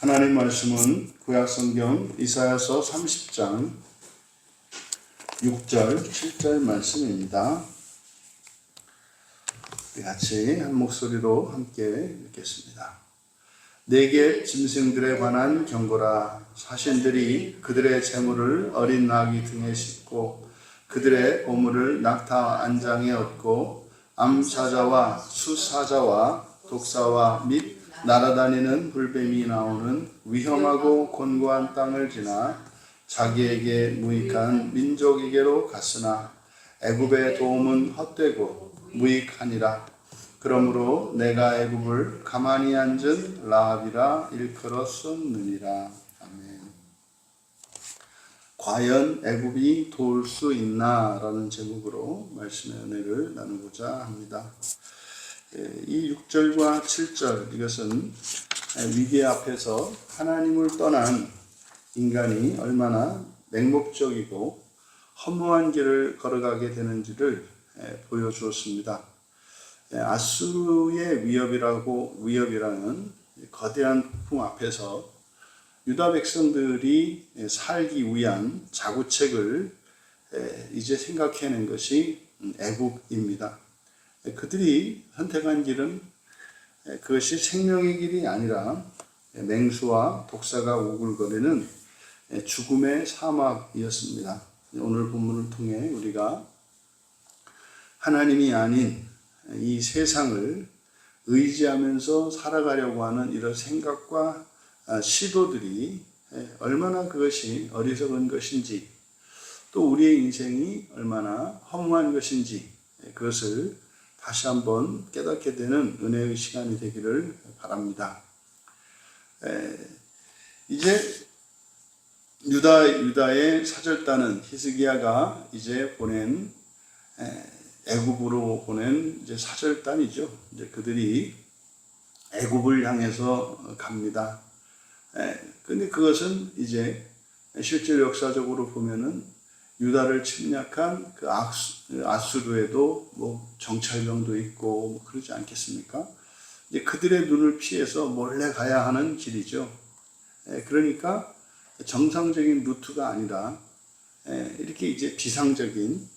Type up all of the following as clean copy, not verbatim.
하나님 말씀은 구약성경 이사야서 30장 6절 7절 말씀입니다. 우리 같이 한 목소리로 함께 읽겠습니다. 내게 짐승들에 관한 경고라. 사신들이 그들의 재물을 어린 나귀 등에 싣고 그들의 보물을 낙타 안장에 얻고 암사자와 수사자와 독사와 및 날아다니는 불뱀이 나오는 위험하고 곤고한 땅을 지나 자기에게 무익한 민족에게로 갔으나 애굽의 도움은 헛되고 무익하니라. 그러므로 내가 애굽을 가만히 앉은 라합이라 일컬었었느니라. 아멘. 과연 애굽이 도울 수 있나? 라는 제목으로 말씀의 은혜를 나누고자 합니다. 이 6절과 7절, 이것은 위기 앞에서 하나님을 떠난 인간이 얼마나 맹목적이고 허무한 길을 걸어가게 되는지를 보여주었습니다. 아수르의 위협이라는 거대한 폭풍 앞에서 유다 백성들이 살기 위한 자구책을 이제 생각해낸 것이 애굽입니다. 그들이 선택한 길은 그것이 생명의 길이 아니라 맹수와 독사가 오글거리는 죽음의 사막이었습니다. 오늘 본문을 통해 우리가 하나님이 아닌 이 세상을 의지하면서 살아가려고 하는 이런 생각과 시도들이 얼마나 그것이 어리석은 것인지, 또 우리의 인생이 얼마나 허무한 것인지, 그것을 다시 한번 깨닫게 되는 은혜의 시간이 되기를 바랍니다. 이제 유다의 사절단은 히스기야가 이제 보낸 애굽으로 보낸 이제 사절단이죠. 이제 그들이 애굽을 향해서 갑니다. 근데 그것은 이제 실제 역사적으로 보면은 유다를 침략한 그 아수르에도 뭐 정찰병도 있고 뭐 그러지 않겠습니까? 이제 그들의 눈을 피해서 몰래 가야 하는 길이죠. 그러니까 정상적인 루트가 아니라 이렇게 이제 비상적인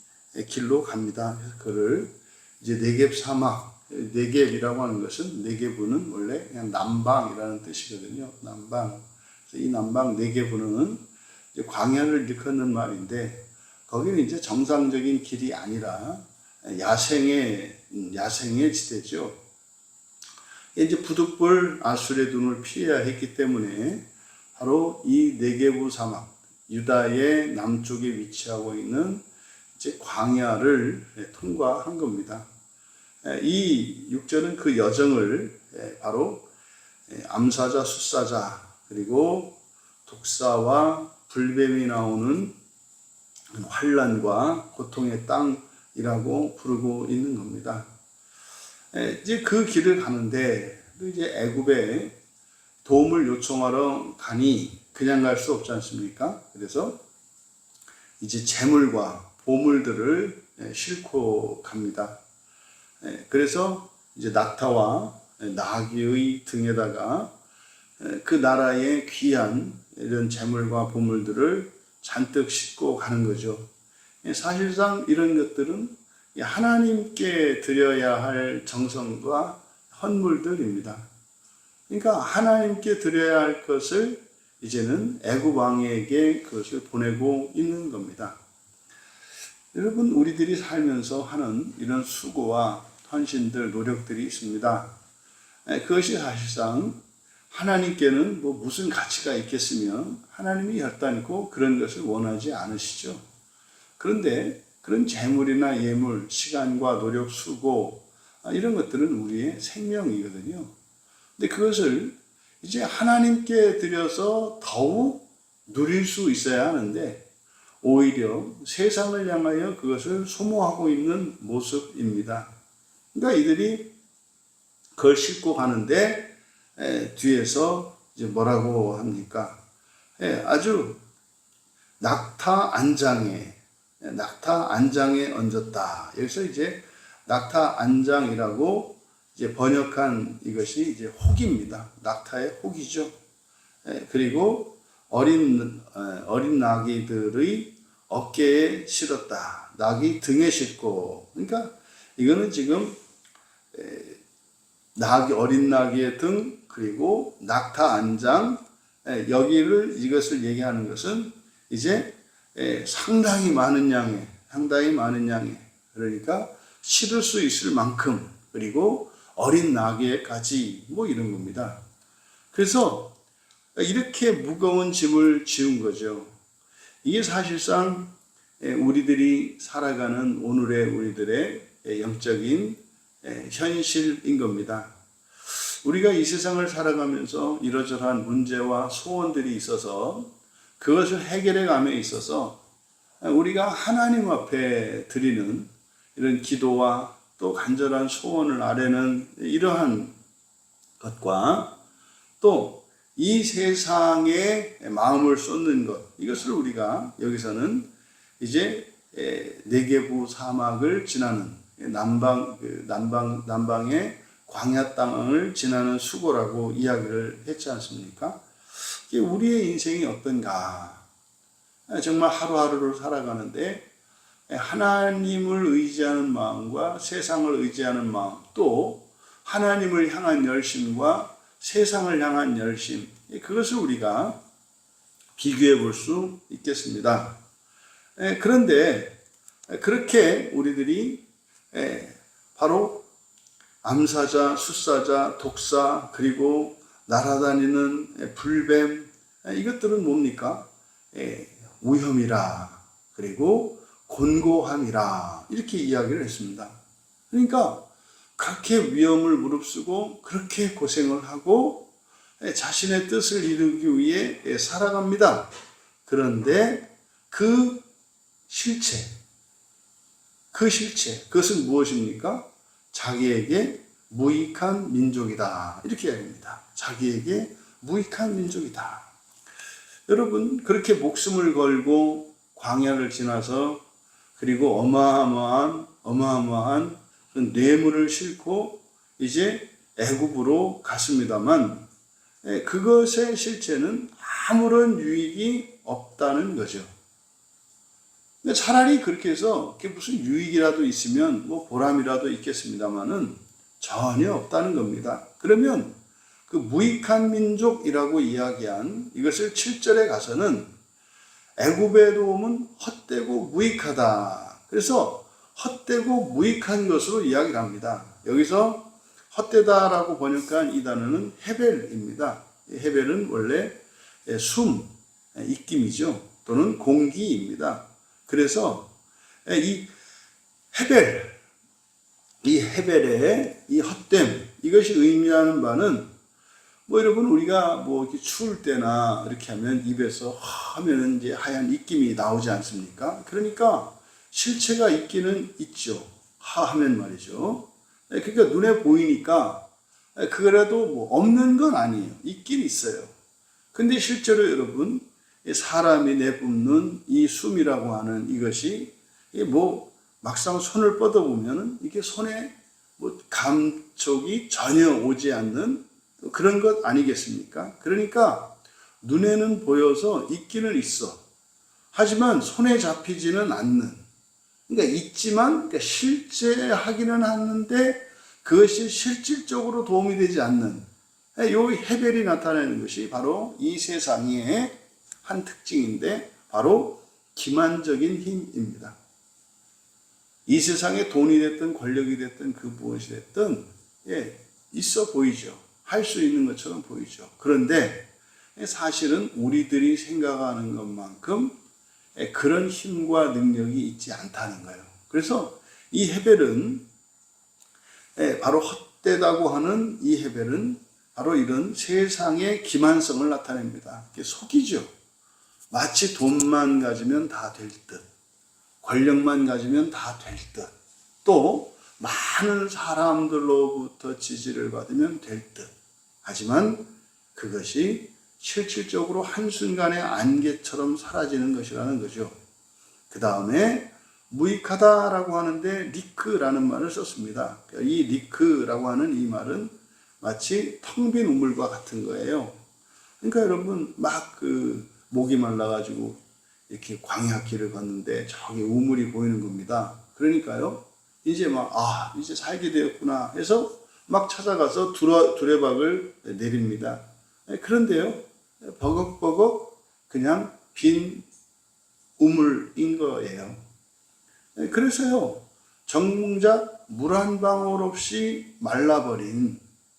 길로 갑니다. 그래서 그를 이제 네겝 사막, 네겝이라고 하는 것은 네겝은 원래 그냥 남방이라는 뜻이거든요. 남방. 이 남방 네겝은 이제 광야를 일컫는 말인데, 거기는 이제 정상적인 길이 아니라 야생의 지대죠. 이제 부득불 아수르의 눈을 피해야 했기 때문에 바로 이 네겝 사막, 유다의 남쪽에 위치하고 있는 이제 광야를 통과한 겁니다. 이 6절은 그 여정을 바로 암사자, 수사자, 그리고 독사와 불뱀이 나오는 환난과 고통의 땅이라고 부르고 있는 겁니다. 이제 그 길을 가는데 이제 애굽에 도움을 요청하러 가니 그냥 갈 수 없지 않습니까? 그래서 이제 재물과 보물들을 싣고 갑니다. 그래서 이제 낙타와 나귀의 등에다가 그 나라의 귀한 이런 재물과 보물들을 잔뜩 싣고 가는 거죠. 사실상 이런 것들은 하나님께 드려야 할 정성과 헌물들입니다. 그러니까 하나님께 드려야 할 것을 이제는 애굽 왕에게 그것을 보내고 있는 겁니다. 여러분, 우리들이 살면서 하는 이런 수고와 헌신들, 노력들이 있습니다. 그것이 사실상 하나님께는 뭐 무슨 가치가 있겠으며 하나님이 혈단이고 그런 것을 원하지 않으시죠. 그런데 그런 재물이나 예물, 시간과 노력, 수고, 이런 것들은 우리의 생명이거든요. 근데 그것을 이제 하나님께 드려서 더욱 누릴 수 있어야 하는데 오히려 세상을 향하여 그것을 소모하고 있는 모습입니다. 그러니까 이들이 그걸 싣고 가는데 뒤에서 이제 뭐라고 합니까? 아주 낙타 안장에 얹었다. 여기서 이제 낙타 안장이라고 이제 번역한 이것이 이제 혹입니다. 낙타의 혹이죠. 그리고 어린 나귀들의 어깨에 실었다. 나귀 등에 싣고. 그러니까 이거는 지금 어린 나귀의 등, 그리고 낙타 안장, 이것을 얘기하는 것은 이제 상당히 많은 양의, 그러니까 실을 수 있을 만큼, 그리고 어린 나귀에까지 뭐 이런 겁니다. 그래서 이렇게 무거운 짐을 지은 거죠. 이게 사실상 우리들이 살아가는 오늘의 우리들의 영적인 현실인 겁니다. 우리가 이 세상을 살아가면서 이러저러한 문제와 소원들이 있어서 그것을 해결해 감에 있어서 우리가 하나님 앞에 드리는 이런 기도와 또 간절한 소원을 아뢰는 이러한 것과 또 이 세상에 마음을 쏟는 것, 이것을 우리가 여기서는 이제 네게부 사막을 지나는 남방의 광야 땅을 지나는 수고라고 이야기를 했지 않습니까? 우리의 인생이 어떤가? 정말 하루하루를 살아가는데 하나님을 의지하는 마음과 세상을 의지하는 마음, 또 하나님을 향한 열심과 세상을 향한 열심, 그것을 우리가 비교해 볼 수 있겠습니다. 그런데 그렇게 우리들이 바로 암사자, 숫사자, 독사, 그리고 날아다니는 불뱀, 이것들은 뭡니까? 위험이라, 그리고 곤고함이라, 이렇게 이야기를 했습니다. 그러니까 그렇게 위험을 무릅쓰고 그렇게 고생을 하고 자신의 뜻을 이루기 위해 살아갑니다. 그런데 그 실체, 그것은 무엇입니까? 자기에게 무익한 민족이다, 이렇게 이야기합니다. 자기에게 무익한 민족이다. 여러분, 그렇게 목숨을 걸고 광야를 지나서 그리고 어마어마한 뇌물을 싣고 이제 애굽으로 갔습니다만 그것의 실체는 아무런 유익이 없다는 거죠. 차라리 그렇게 해서 무슨 유익이라도 있으면 뭐 보람이라도 있겠습니다만은 전혀 없다는 겁니다. 그러면 그 무익한 민족이라고 이야기한 이것을 7절에 가서는 애굽의 도움은 헛되고 무익하다. 그래서 헛되고 무익한 것으로 이야기를 합니다. 여기서 헛되다라고 번역한 이 단어는 헤벨입니다. 헤벨은 원래 숨, 입김이죠. 또는 공기입니다. 그래서 이 헤벨의 이 헛됨, 이것이 의미하는 바는 여러분, 우리가 이렇게 추울 때나 이렇게 하면 입에서 하면은 이제 하얀 입김이 나오지 않습니까? 그러니까 실체가 있기는 있죠. 하면 말이죠. 그러니까 눈에 보이니까 그거라도 없는 건 아니에요. 있긴 있어요. 근데 실제로 여러분, 사람이 내뿜는 이 숨이라고 하는 이것이 막상 손을 뻗어보면은 이게 손에 감촉이 전혀 오지 않는 그런 것 아니겠습니까? 그러니까 눈에는 보여서 있기는 있어. 하지만 손에 잡히지는 않는. 그러니까 있지만 실제하기는 하는데 그것이 실질적으로 도움이 되지 않는 이 헤벨이 나타내는 것이 바로 이 세상의 한 특징인데 바로 기만적인 힘입니다. 이 세상에 돈이 됐든 권력이 됐든 그 무엇이 됐든 있어 보이죠. 할 수 있는 것처럼 보이죠. 그런데 사실은 우리들이 생각하는 것만큼 그런 힘과 능력이 있지 않다는 거예요. 그래서 이 헤벨은 바로 헛되다고 하는 이 헤벨은 바로 이런 세상의 기만성을 나타냅니다. 속이죠. 마치 돈만 가지면 다 될 듯, 권력만 가지면 다 될 듯, 또 많은 사람들로부터 지지를 받으면 될 듯. 하지만 그것이 실질적으로 한순간의 안개처럼 사라지는 것이라는 거죠. 그 다음에 무익하다라고 하는데 리크라는 말을 썼습니다. 이 리크라고 하는 이 말은 마치 텅 빈 우물과 같은 거예요. 그러니까 여러분 막 목이 말라가지고 이렇게 광야길을 걷는데 저기 우물이 보이는 겁니다. 그러니까요 이제 이제 살게 되었구나 해서 막 찾아가서 두레박을 내립니다. 그런데요 버걱버걱 그냥 빈 우물인 거예요. 그래서요 정작 물 한 방울 없이 말라버린,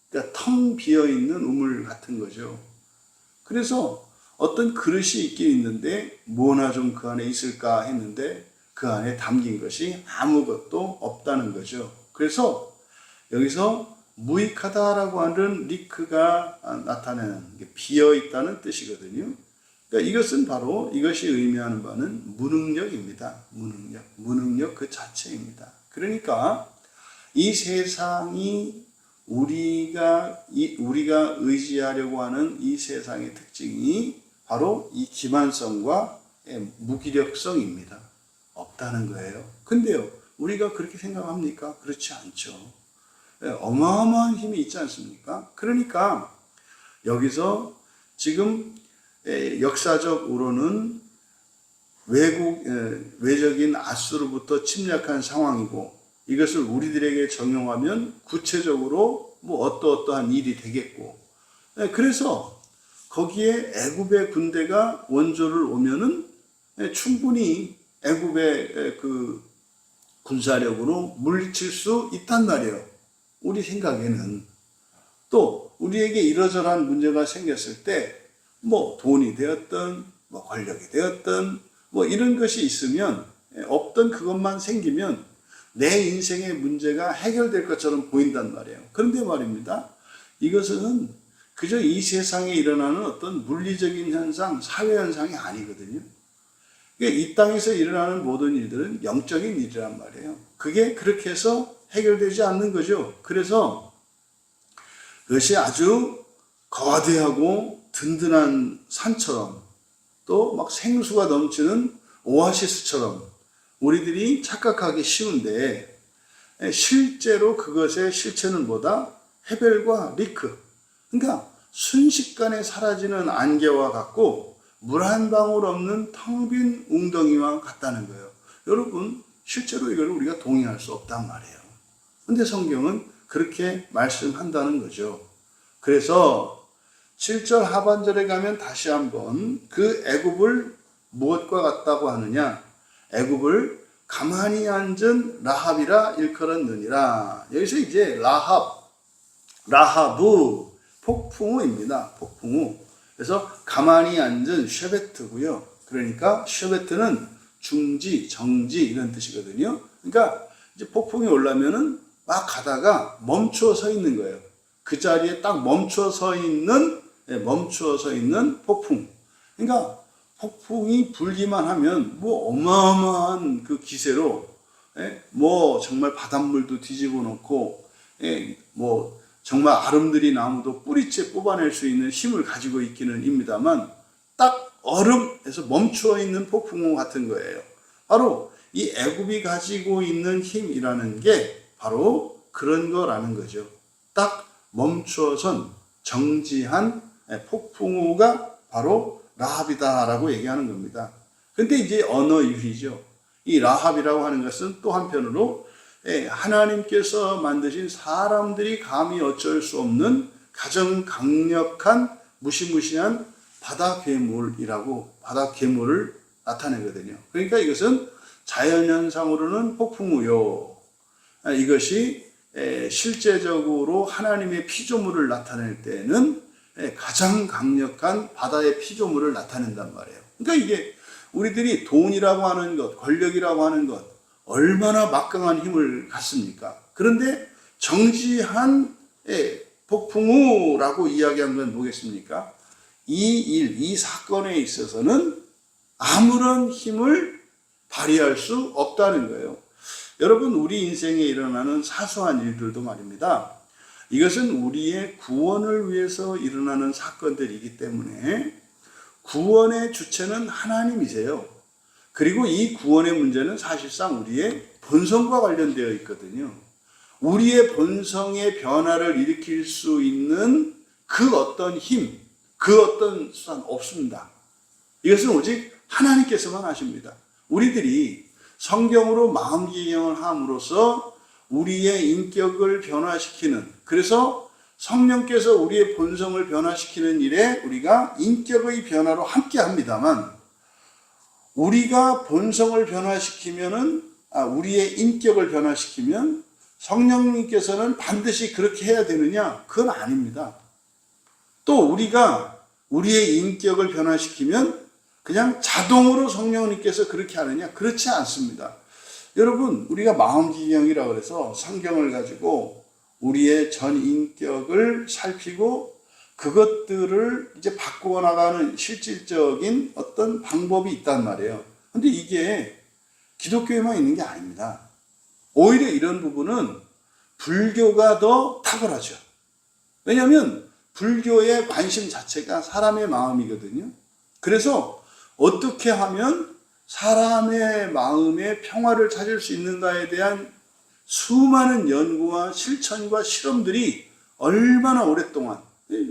그러니까 텅 비어있는 우물 같은 거죠. 그래서 어떤 그릇이 있긴 있는데 뭐나 좀 그 안에 있을까 했는데 그 안에 담긴 것이 아무것도 없다는 거죠. 그래서 여기서 무익하다라고 하는 리크가 나타내는 게 비어있다는 뜻이거든요. 그러니까 이것은 바로 이것이 의미하는 바는 무능력입니다. 무능력 그 자체입니다. 그러니까 이 세상이 우리가 의지하려고 하는 이 세상의 특징이 바로 이 기만성과 무기력성입니다. 없다는 거예요. 근데요, 우리가 그렇게 생각합니까? 그렇지 않죠. 어마어마한 힘이 있지 않습니까? 그러니까 여기서 지금 역사적으로는 외적인 아수르부터 침략한 상황이고 이것을 우리들에게 적용하면 구체적으로 어떠한 일이 되겠고, 그래서 거기에 애굽의 군대가 원조를 오면은 충분히 애굽의 그 군사력으로 물리칠 수 있단 말이에요. 우리 생각에는. 또 우리에게 이러저러한 문제가 생겼을 때 돈이 되었든 권력이 되었든 이런 것이 있으면 없던 그것만 생기면 내 인생의 문제가 해결될 것처럼 보인단 말이에요. 그런데 말입니다. 이것은 그저 이 세상에 일어나는 어떤 물리적인 현상, 사회 현상이 아니거든요. 이 땅에서 일어나는 모든 일들은 영적인 일이란 말이에요. 그게 그렇게 해서 해결되지 않는 거죠. 그래서 그것이 아주 거대하고 든든한 산처럼 또 막 생수가 넘치는 오아시스처럼 우리들이 착각하기 쉬운데 실제로 그것의 실체는 뭐다? 헤벨과 리크. 그러니까 순식간에 사라지는 안개와 같고 물 한 방울 없는 텅 빈 웅덩이와 같다는 거예요. 여러분 실제로 이걸 우리가 동의할 수 없단 말이에요. 근데 성경은 그렇게 말씀한다는 거죠. 그래서 7절 하반절에 가면 다시 한번 그 애굽을 무엇과 같다고 하느냐? 애굽을 가만히 앉은 라합이라 일컬었느니라. 여기서 이제 라하브 폭풍우입니다. 폭풍우. 그래서 가만히 앉은 쉐베트고요. 그러니까 쉐베트는 중지, 정지 이런 뜻이거든요. 그러니까 이제 폭풍이 올라면은 막 가다가 멈추어 서 있는 거예요. 그 자리에 딱 멈추어 서 있는 폭풍. 그러니까 폭풍이 불기만 하면 어마어마한 그 기세로 정말 바닷물도 뒤집어 놓고 정말 아름드리 나무도 뿌리째 뽑아낼 수 있는 힘을 가지고 있기는 합니다만 딱 얼음에서 멈추어 있는 폭풍우 같은 거예요. 바로 이 애굽이 가지고 있는 힘이라는 게 바로 그런 거라는 거죠. 딱 멈추어선 정지한 폭풍우가 바로 라합이다라고 얘기하는 겁니다. 근데 이제 언어 유희죠. 이 라합이라고 하는 것은 또 한편으로 하나님께서 만드신 사람들이 감히 어쩔 수 없는 가장 강력한 무시무시한 바다 괴물을 나타내거든요. 그러니까 이것은 자연현상으로는 폭풍우요. 이것이 실제적으로 하나님의 피조물을 나타낼 때는 가장 강력한 바다의 피조물을 나타낸단 말이에요. 그러니까 이게 우리들이 돈이라고 하는 것, 권력이라고 하는 것, 얼마나 막강한 힘을 갖습니까? 그런데 정지한 폭풍우라고 이야기한 건 뭐겠습니까? 이 사건에 있어서는 아무런 힘을 발휘할 수 없다는 거예요. 여러분, 우리 인생에 일어나는 사소한 일들도 말입니다. 이것은 우리의 구원을 위해서 일어나는 사건들이기 때문에 구원의 주체는 하나님이세요. 그리고 이 구원의 문제는 사실상 우리의 본성과 관련되어 있거든요. 우리의 본성의 변화를 일으킬 수 있는 그 어떤 힘, 그 어떤 수단 없습니다. 이것은 오직 하나님께서만 하십니다. 우리들이 성경으로 마음기경을 함으로써 우리의 인격을 변화시키는, 그래서 성령께서 우리의 본성을 변화시키는 일에 우리가 인격의 변화로 함께 합니다만, 우리가 본성을 변화시키면은, 우리의 인격을 변화시키면 성령님께서는 반드시 그렇게 해야 되느냐? 그건 아닙니다. 또 우리가 우리의 인격을 변화시키면 그냥 자동으로 성령님께서 그렇게 하느냐? 그렇지 않습니다. 여러분, 우리가 마음기경이라고 해서 성경을 가지고 우리의 전 인격을 살피고 그것들을 이제 바꾸어 나가는 실질적인 어떤 방법이 있단 말이에요. 근데 이게 기독교에만 있는 게 아닙니다. 오히려 이런 부분은 불교가 더 탁월하죠. 왜냐하면 불교의 관심 자체가 사람의 마음이거든요. 그래서 어떻게 하면 사람의 마음의 평화를 찾을 수 있는가에 대한 수많은 연구와 실천과 실험들이 얼마나 오랫동안,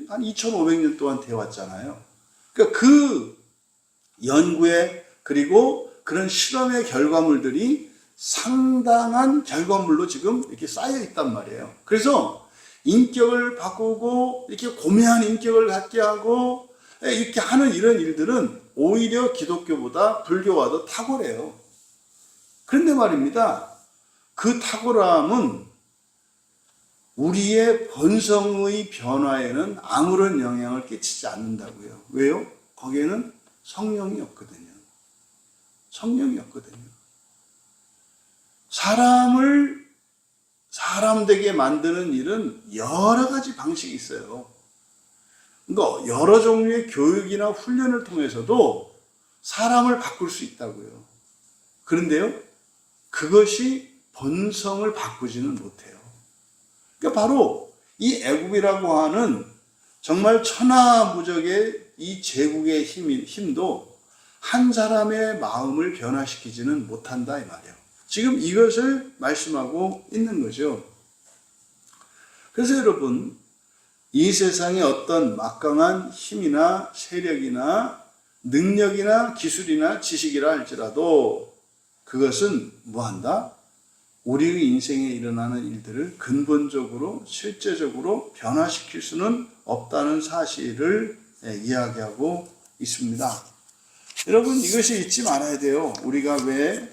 한 2500년 동안 되어 왔잖아요. 그러니까 그 연구에, 그리고 그런 실험의 결과물들이 상당한 결과물로 지금 이렇게 쌓여 있단 말이에요. 그래서 인격을 바꾸고 이렇게 고매한 인격을 갖게 하고 이렇게 하는 이런 일들은 오히려 기독교보다 불교가 더 탁월해요. 그런데 말입니다. 그 탁월함은 우리의 본성의 변화에는 아무런 영향을 끼치지 않는다고요. 왜요? 거기에는 성령이 없거든요. 성령이 없거든요. 사람을 사람 되게 만드는 일은 여러 가지 방식이 있어요. 그러니까 여러 종류의 교육이나 훈련을 통해서도 사람을 바꿀 수 있다고요. 그런데요, 그것이 본성을 바꾸지는 못해요. 그러니까 바로 이 애굽이라고 하는 정말 천하무적의 이 제국의 힘도 한 사람의 마음을 변화시키지는 못한다 이 말이에요. 지금 이것을 말씀하고 있는 거죠. 그래서 여러분, 이 세상에 어떤 막강한 힘이나 세력이나 능력이나 기술이나 지식이라 할지라도 그것은 뭐한다? 우리의 인생에 일어나는 일들을 근본적으로 실제적으로 변화시킬 수는 없다는 사실을 이야기하고 있습니다. 여러분, 이것이 잊지 말아야 돼요. 우리가 왜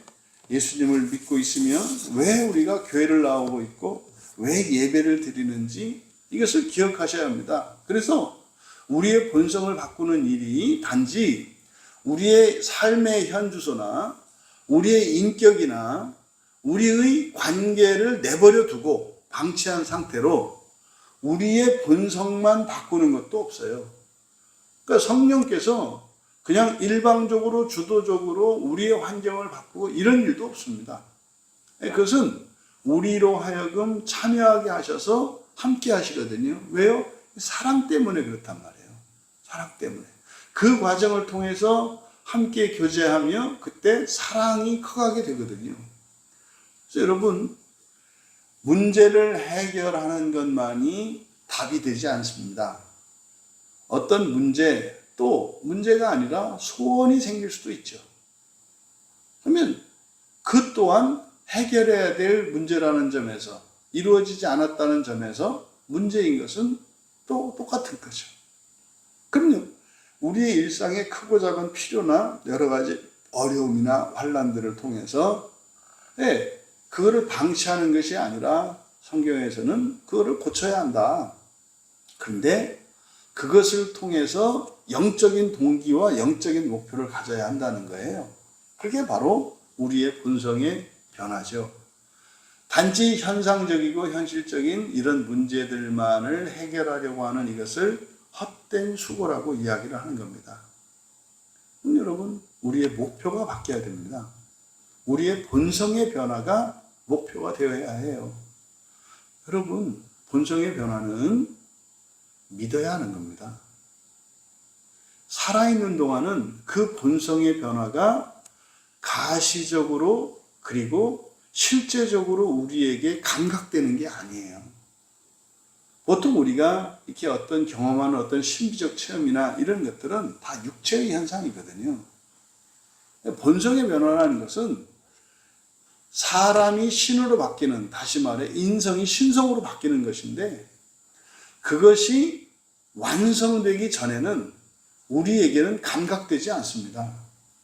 예수님을 믿고 있으면 왜 우리가 교회를 나오고 있고 왜 예배를 드리는지 이것을 기억하셔야 합니다. 그래서 우리의 본성을 바꾸는 일이 단지 우리의 삶의 현주소나 우리의 인격이나 우리의 관계를 내버려 두고 방치한 상태로 우리의 본성만 바꾸는 것도 없어요. 그러니까 성령께서 그냥 일방적으로 주도적으로 우리의 환경을 바꾸고 이런 일도 없습니다. 그것은 우리로 하여금 참여하게 하셔서 함께 하시거든요. 왜요? 사랑 때문에 그렇단 말이에요. 사랑 때문에. 그 과정을 통해서 함께 교제하며 그때 사랑이 커가게 되거든요. 그래서 여러분, 문제를 해결하는 것만이 답이 되지 않습니다. 어떤 문제, 또 문제가 아니라 소원이 생길 수도 있죠. 그러면 그 또한 해결해야 될 문제라는 점에서, 이루어지지 않았다는 점에서 문제인 것은 또 똑같은 거죠. 그럼요, 우리의 일상의 크고 작은 필요나 여러 가지 어려움이나 환난들을 통해서 그거를 방치하는 것이 아니라 성경에서는 그거를 고쳐야 한다. 그런데 그것을 통해서 영적인 동기와 영적인 목표를 가져야 한다는 거예요. 그게 바로 우리의 본성의 변화죠. 단지 현상적이고 현실적인 이런 문제들만을 해결하려고 하는 이것을 헛된 수고라고 이야기를 하는 겁니다. 그럼 여러분, 우리의 목표가 바뀌어야 됩니다. 우리의 본성의 변화가 목표가 되어야 해요. 여러분, 본성의 변화는 믿어야 하는 겁니다. 살아있는 동안은 그 본성의 변화가 가시적으로 그리고 실제적으로 우리에게 감각되는 게 아니에요. 보통 우리가 이렇게 어떤 경험하는 어떤 신비적 체험이나 이런 것들은 다 육체의 현상이거든요. 본성의 변화라는 것은 사람이 신으로 바뀌는, 다시 말해 인성이 신성으로 바뀌는 것인데, 그것이 완성되기 전에는 우리에게는 감각되지 않습니다.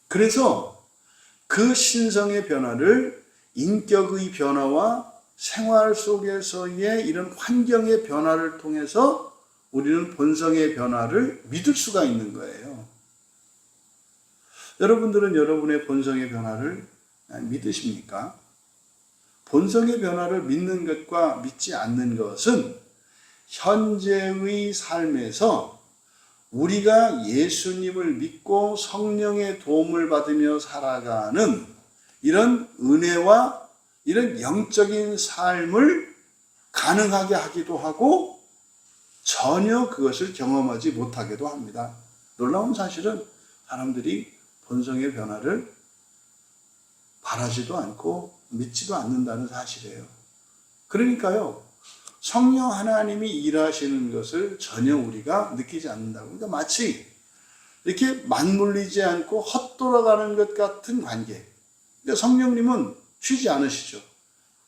그래서 그 신성의 변화를 인격의 변화와 생활 속에서의 이런 환경의 변화를 통해서 우리는 본성의 변화를 믿을 수가 있는 거예요. 여러분들은 여러분의 본성의 변화를 믿으십니까? 본성의 변화를 믿는 것과 믿지 않는 것은 현재의 삶에서 우리가 예수님을 믿고 성령의 도움을 받으며 살아가는 이런 은혜와 이런 영적인 삶을 가능하게 하기도 하고 전혀 그것을 경험하지 못하기도 합니다. 놀라운 사실은 사람들이 본성의 변화를 바라지도 않고 믿지도 않는다는 사실이에요. 그러니까요, 성령 하나님이 일하시는 것을 전혀 우리가 느끼지 않는다고. 그러니까 마치 이렇게 맞물리지 않고 헛돌아가는 것 같은 관계. 그러니까 성령님은 쉬지 않으시죠.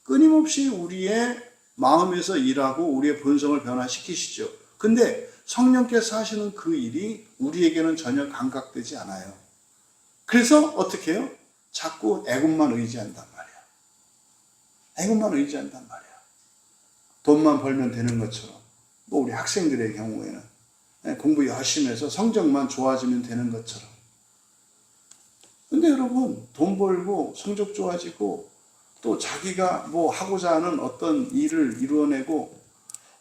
끊임없이 우리의 마음에서 일하고 우리의 본성을 변화시키시죠. 근데 성령께서 하시는 그 일이 우리에게는 전혀 감각되지 않아요. 그래서 어떻게 해요? 자꾸 애굽만 의지한단 말이야. 애굽만 의지한단 말이야. 돈만 벌면 되는 것처럼. 뭐 우리 학생들의 경우에는 공부 열심히 해서 성적만 좋아지면 되는 것처럼. 근데 여러분, 돈 벌고 성적 좋아지고 또 자기가 뭐 하고자 하는 어떤 일을 이루어내고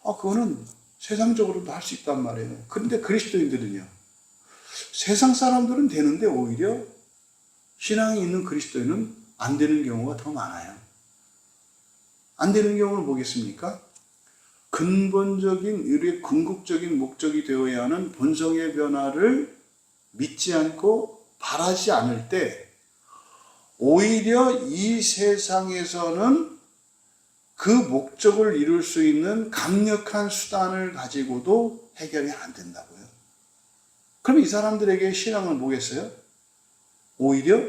그거는 세상적으로도 할 수 있단 말이에요. 그런데 그리스도인들은요, 세상 사람들은 되는데 오히려 신앙이 있는 그리스도인은 안 되는 경우가 더 많아요. 안 되는 경우는 뭐겠습니까? 근본적인, 우리의 궁극적인 목적이 되어야 하는 본성의 변화를 믿지 않고 바라지 않을 때 오히려 이 세상에서는 그 목적을 이룰 수 있는 강력한 수단을 가지고도 해결이 안 된다고요. 그럼 이 사람들에게 신앙은 뭐겠어요? 오히려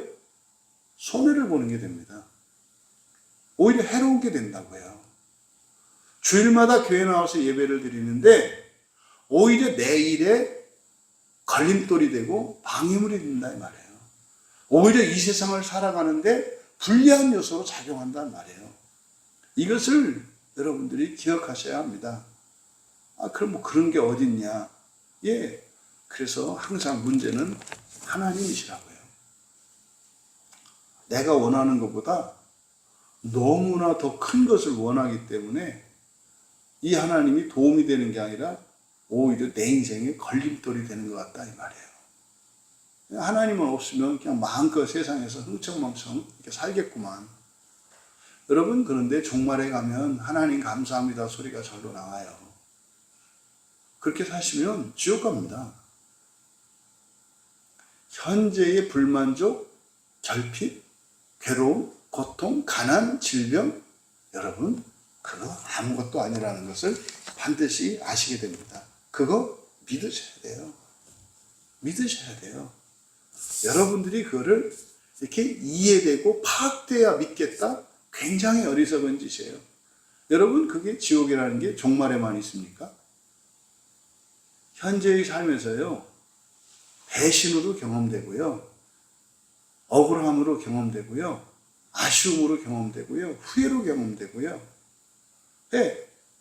손해를 보는 게 됩니다. 오히려 해로운 게 된다고요. 주일마다 교회 나와서 예배를 드리는데 오히려 내 일에 걸림돌이 되고 방해물이 된다 이 말이에요. 오히려 이 세상을 살아가는데 불리한 요소로 작용한단 말이에요. 이것을 여러분들이 기억하셔야 합니다. 그럼 뭐 그런 게 어딨냐? 예. 그래서 항상 문제는 하나님이시라고요. 내가 원하는 것보다 너무나 더 큰 것을 원하기 때문에 이 하나님이 도움이 되는 게 아니라 오히려 내 인생에 걸림돌이 되는 것 같다 이 말이에요. 하나님은 없으면 그냥 마음껏 세상에서 흥청망청 이렇게 살겠구만. 여러분, 그런데 종말에 가면 하나님 감사합니다 소리가 절로 나와요. 그렇게 사시면 지옥 갑니다. 현재의 불만족, 결핍, 괴로움, 고통, 가난, 질병, 여러분 그거 아무것도 아니라는 것을 반드시 아시게 됩니다. 그거 믿으셔야 돼요. 믿으셔야 돼요. 여러분들이 그거를 이렇게 이해되고 파악돼야 믿겠다? 굉장히 어리석은 짓이에요. 여러분, 그게 지옥이라는 게 종말에만 있습니까? 현재의 삶에서요, 배신으로 경험되고요, 억울함으로 경험되고요, 아쉬움으로 경험되고요, 후회로 경험되고요,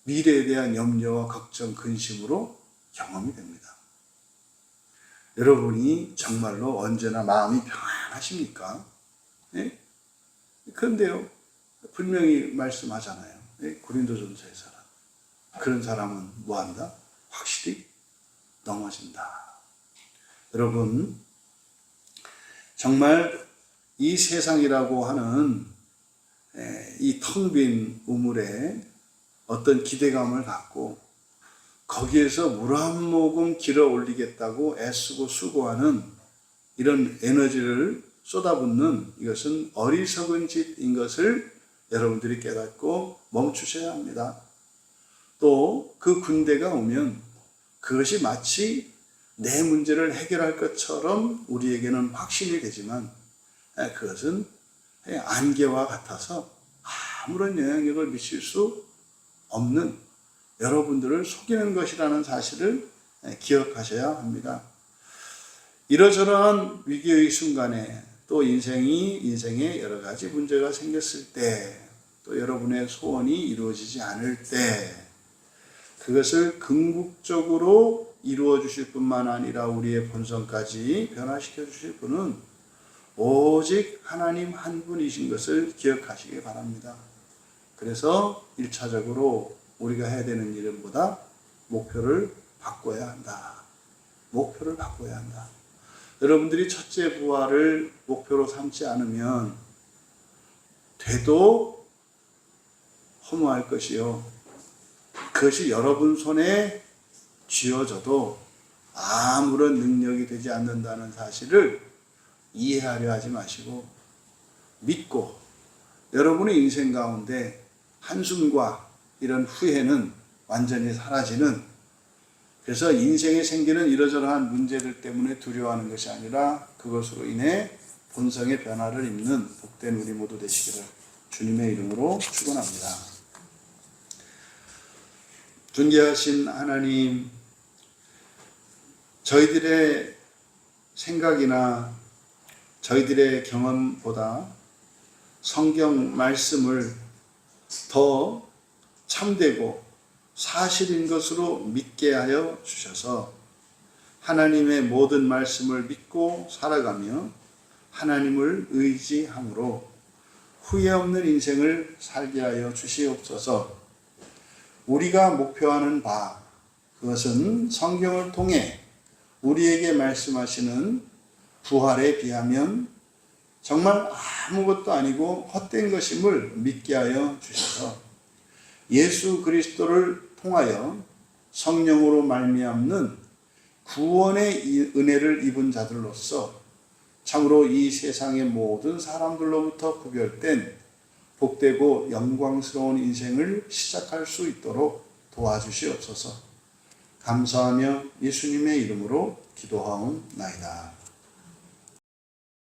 미래에 대한 염려와 걱정, 근심으로 경험이 됩니다. 여러분이 정말로 언제나 마음이 평안하십니까? 예? 그런데요, 분명히 말씀하잖아요. 예? 고린도전서에서는 그런 사람은 뭐한다? 확실히 넘어진다. 여러분, 정말 이 세상이라고 하는 이 텅 빈 우물에 어떤 기대감을 갖고 거기에서 물 한 모금 길어 올리겠다고 애쓰고 수고하는 이런 에너지를 쏟아붓는 이것은 어리석은 짓인 것을 여러분들이 깨닫고 멈추셔야 합니다. 또 그 군대가 오면 그것이 마치 내 문제를 해결할 것처럼 우리에게는 확신이 되지만 그것은 안개와 같아서 아무런 영향력을 미칠 수 없는 여러분들을 속이는 것이라는 사실을 기억하셔야 합니다. 이러저러한 위기의 순간에 또 인생에 여러 가지 문제가 생겼을 때 또 여러분의 소원이 이루어지지 않을 때 그것을 궁극적으로 이루어 주실 뿐만 아니라 우리의 본성까지 변화시켜 주실 분은 오직 하나님 한 분이신 것을 기억하시기 바랍니다. 그래서 1차적으로 우리가 해야 되는 일은 뭐다? 목표를 바꿔야 한다. 목표를 바꿔야 한다. 여러분들이 첫째 부활을 목표로 삼지 않으면 되도 허무할 것이요. 그것이 여러분 손에 쥐어져도 아무런 능력이 되지 않는다는 사실을 이해하려 하지 마시고 믿고 여러분의 인생 가운데 한숨과 이런 후회는 완전히 사라지는, 그래서 인생에 생기는 이러저러한 문제들 때문에 두려워하는 것이 아니라 그것으로 인해 본성의 변화를 입는 복된 우리 모두 되시기를 주님의 이름으로 축원합니다. 존귀하신 하나님, 저희들의 생각이나 저희들의 경험보다 성경 말씀을 더 참되고 사실인 것으로 믿게 하여 주셔서 하나님의 모든 말씀을 믿고 살아가며 하나님을 의지함으로 후회 없는 인생을 살게 하여 주시옵소서. 우리가 목표하는 바, 그것은 성경을 통해 우리에게 말씀하시는 부활에 비하면 정말 아무것도 아니고 헛된 것임을 믿게 하여 주셔서 예수 그리스도를 통하여 성령으로 말미암는 구원의 은혜를 입은 자들로서 참으로 이 세상의 모든 사람들로부터 구별된 복되고 영광스러운 인생을 시작할 수 있도록 도와주시옵소서. 감사하며 예수님의 이름으로 기도하옵나이다.